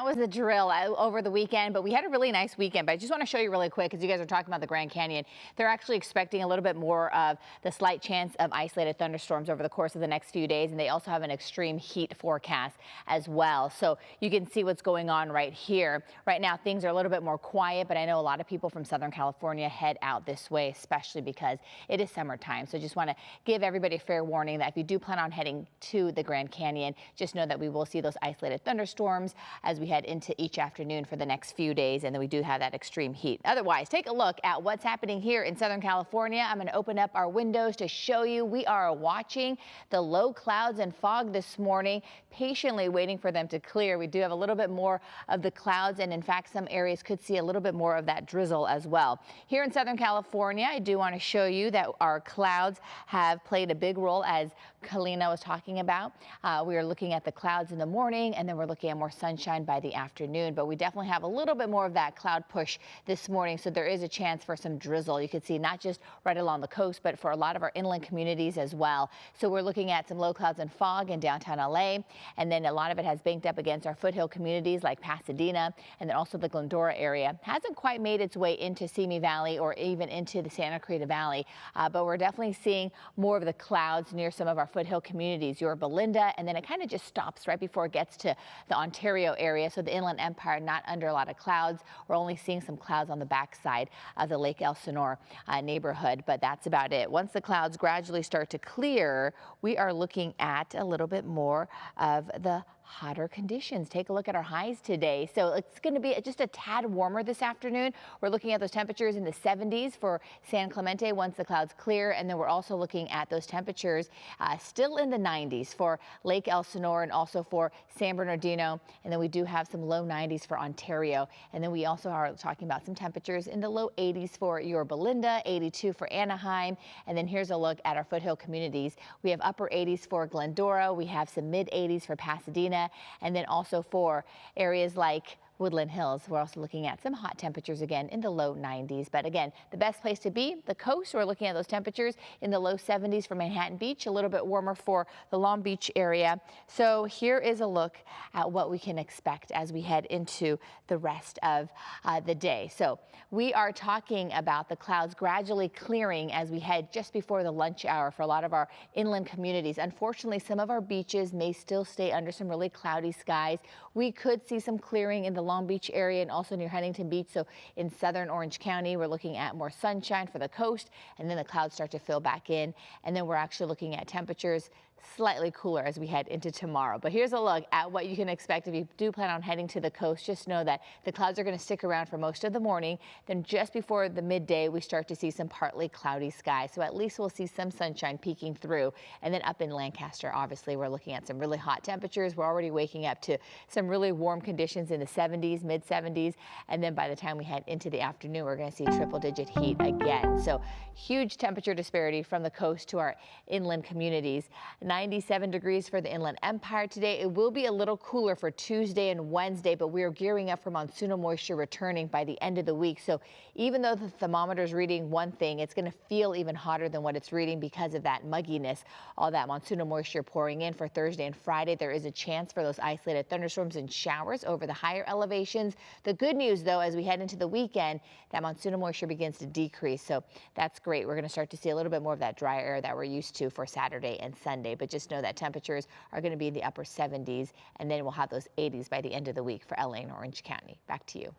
was the drill over the weekend, but we had a really nice weekend. But I just want to show you really quick, because you guys are talking about the Grand Canyon. They're actually expecting a little bit more of the slight chance of isolated thunderstorms over the course of the next few days. And they also have an extreme heat forecast as well. So you can see what's going on right here. Right now, things are a little bit more quiet, but I know a lot of people from Southern California head out this way, especially because it is summertime. So just want to give everybody a fair warning that if you do plan on heading to the Grand Canyon, just know that we will see those isolated thunderstorms as we head into each afternoon for the next few days, and then we do have that extreme heat. Otherwise, take a look at what's happening here in Southern California. I'm going to open up our windows to show you. We are watching the low clouds and fog this morning, patiently waiting for them to clear. We do have a little bit more of the clouds, and in fact, some areas could see a little bit more of that drizzle as well. Here in Southern California, I do want to show you that our clouds have played a big role, as Kalina was talking about. We are looking at the clouds in the morning, and then we're looking at more sunshine by the afternoon, but we definitely have a little bit more of that cloud push this morning, so there is a chance for some drizzle. You can see not just right along the coast, but for a lot of our inland communities as well. So we're looking at some low clouds and fog in downtown LA, and then a lot of it has banked up against our foothill communities like Pasadena, and then also the Glendora area. Hasn't quite made its way into Simi Valley or even into the Santa Clarita Valley, but we're definitely seeing more of the clouds near some of our foothill communities, Yorba Linda, and then it kind of just stops right before it gets to the Ontario area. So the Inland Empire not under a lot of clouds. We're only seeing some clouds on the backside of the Lake Elsinore neighborhood, but that's about it. Once the clouds gradually start to clear, we are looking at a little bit more of the hotter conditions. Take a look at our highs today. So it's going to be just a tad warmer this afternoon. We're looking at those temperatures in the 70s for San Clemente once the clouds clear, and then we're also looking at those temperatures still in the 90s for Lake Elsinore and also for San Bernardino, and then we do have some low 90s for Ontario, and then we also are talking about some temperatures in the low 80s for Yorba Linda, 82 for Anaheim, and then here's a look at our foothill communities. We have upper 80s for Glendora, we have some mid 80s for Pasadena, and then also for areas like Woodland Hills, we're also looking at some hot temperatures again in the low 90s. But again, the best place to be, the coast, we're looking at those temperatures in the low 70s for Manhattan Beach, a little bit warmer for the Long Beach area. So here is a look at what we can expect as we head into the rest of the day. So we are talking about the clouds gradually clearing as we head just before the lunch hour for a lot of our inland communities. Unfortunately, some of our beaches may still stay under some really cloudy skies. We could see some clearing in the Long Beach area and also near Huntington Beach. So in southern Orange County, we're looking at more sunshine for the coast, and then the clouds start to fill back in. And then we're actually looking at temperatures slightly cooler as we head into tomorrow. But here's a look at what you can expect if you do plan on heading to the coast. Just know that the clouds are going to stick around for most of the morning. Then just before the midday, we start to see some partly cloudy skies. So at least we'll see some sunshine peeking through. And then up in Lancaster, obviously, we're looking at some really hot temperatures. We're already waking up to some really warm conditions in the 70s, mid 70s. And then by the time we head into the afternoon, we're going to see triple digit heat again. So huge temperature disparity from the coast to our inland communities. 97 degrees for the Inland Empire today. It will be a little cooler for Tuesday and Wednesday, but we are gearing up for monsoonal moisture returning by the end of the week. So even though the thermometer is reading one thing, it's going to feel even hotter than what it's reading because of that mugginess, all that monsoonal moisture pouring in for Thursday and Friday. There is a chance for those isolated thunderstorms and showers over the higher elevations. The good news, though, as we head into the weekend, that monsoonal moisture begins to decrease. So that's great. We're going to start to see a little bit more of that dry air that we're used to for Saturday and Sunday. But just know that temperatures are going to be in the upper 70s, and then we'll have those 80s by the end of the week for LA and Orange County. Back to you.